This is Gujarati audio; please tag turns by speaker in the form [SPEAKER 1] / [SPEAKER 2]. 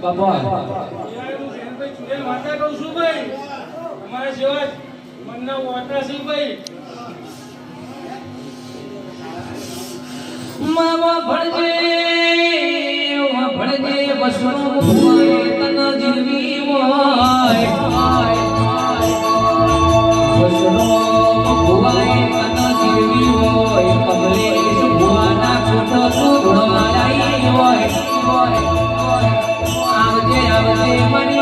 [SPEAKER 1] કબર
[SPEAKER 2] વાર્તા કહું છું ભાઈ અમારા જેવા મનના વાર્તા છે ભાઈ
[SPEAKER 1] માવા ભણજે વસનો ભુવાએ તન જીવી હોય વસનો ભુવાએ તન જીવી હોય કમલેશ ભુવાના કોઠો તું ધોળાઈ હોય આવજે આવજે મની